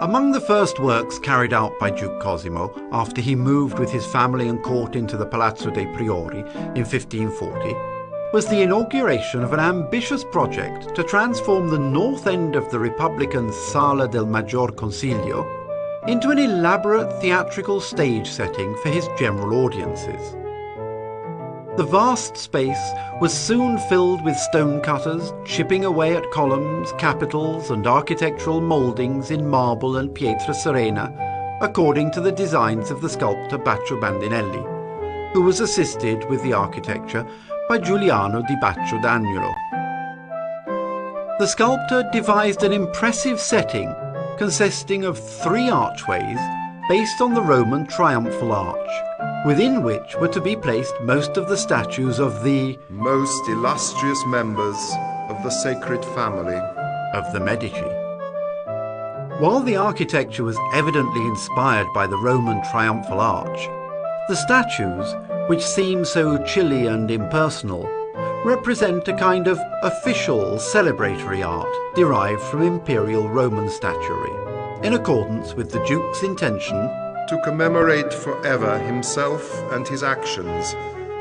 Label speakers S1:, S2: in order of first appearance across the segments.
S1: Among the first works carried out by Duke Cosimo after he moved with his family and court into the Palazzo dei Priori in 1540 was the inauguration of an ambitious project to transform the north end of the Republican Sala del Maggior Consiglio into an elaborate theatrical stage setting for his general audiences. The vast space was soon filled with stonecutters chipping away at columns, capitals and architectural mouldings in marble and pietra serena, according to the designs of the sculptor Baccio Bandinelli, who was assisted with the architecture by Giuliano di Baccio d'Agnolo. The sculptor devised an impressive setting consisting of 3 archways based on the Roman triumphal arch, within which were to be placed most of the statues of the
S2: most illustrious members of the sacred family
S1: of the Medici. While the architecture was evidently inspired by the Roman triumphal arch, the statues, which seem so chilly and impersonal, represent a kind of official celebratory art derived from imperial Roman statuary, in accordance with the Duke's intention
S2: to commemorate forever himself and his actions,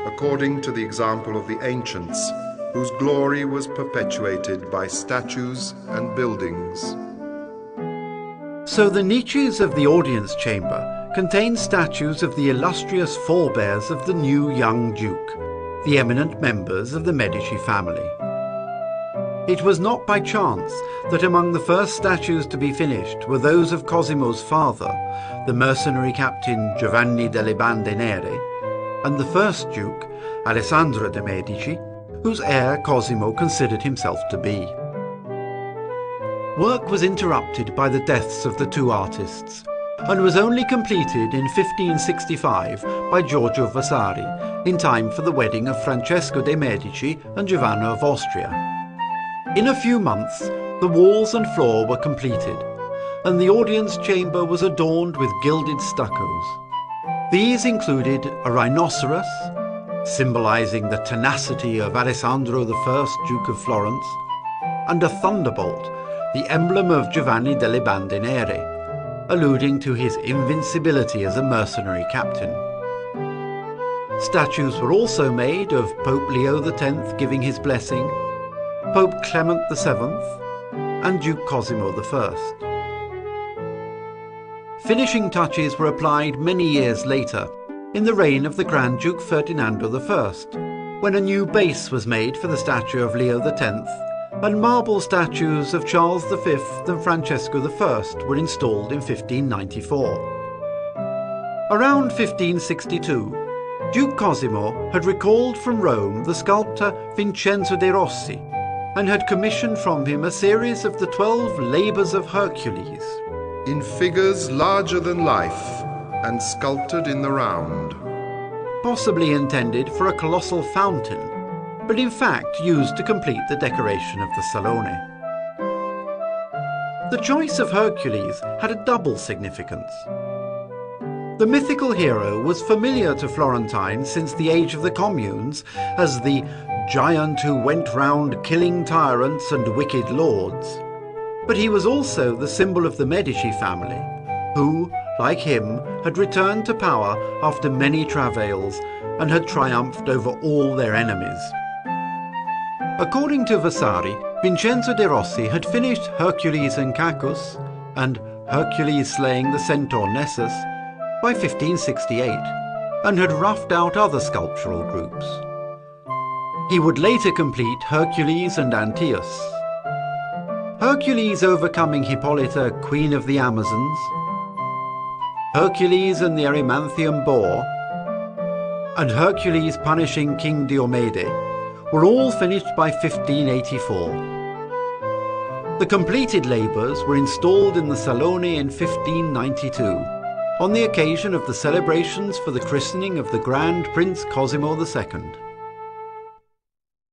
S2: according to the example of the ancients, whose glory was perpetuated by statues and buildings.
S1: So the niches of the audience chamber contain statues of the illustrious forebears of the new young Duke, the eminent members of the Medici family. It was not by chance that among the first statues to be finished were those of Cosimo's father, the mercenary captain Giovanni delle Bande Nere, and the first Duke, Alessandro de' Medici, whose heir Cosimo considered himself to be. Work was interrupted by the deaths of the 2 artists, and was only completed in 1565 by Giorgio Vasari, in time for the wedding of Francesco de' Medici and Giovanna of Austria. In a few months, the walls and floor were completed, and the audience chamber was adorned with gilded stuccos. These included a rhinoceros, symbolizing the tenacity of Alessandro I, Duke of Florence, and a thunderbolt, the emblem of Giovanni delle Bande Nere, alluding to his invincibility as a mercenary captain. Statues were also made of Pope Leo X giving his blessing, Pope Clement VII, and Duke Cosimo I. Finishing touches were applied many years later, in the reign of the Grand Duke Ferdinando I, when a new base was made for the statue of Leo X, and marble statues of Charles V and Francesco I were installed in 1594. Around 1562, Duke Cosimo had recalled from Rome the sculptor Vincenzo de' Rossi, and had commissioned from him a series of the 12 Labours of Hercules,
S2: in figures larger than life and sculptured in the round,
S1: possibly intended for a colossal fountain, but in fact used to complete the decoration of the Salone. The choice of Hercules had a double significance. The mythical hero was familiar to Florentines since the age of the communes as the giant who went round killing tyrants and wicked lords. But he was also the symbol of the Medici family, who, like him, had returned to power after many travails and had triumphed over all their enemies. According to Vasari, Vincenzo de' Rossi had finished Hercules and Cacus and Hercules slaying the centaur Nessus by 1568, and had roughed out other sculptural groups. He would later complete Hercules and Antaeus. Hercules overcoming Hippolyta, Queen of the Amazons, Hercules and the Erymanthian boar, and Hercules punishing King Diomede were all finished by 1584. The completed labours were installed in the Salone in 1592, on the occasion of the celebrations for the christening of the Grand Prince Cosimo II.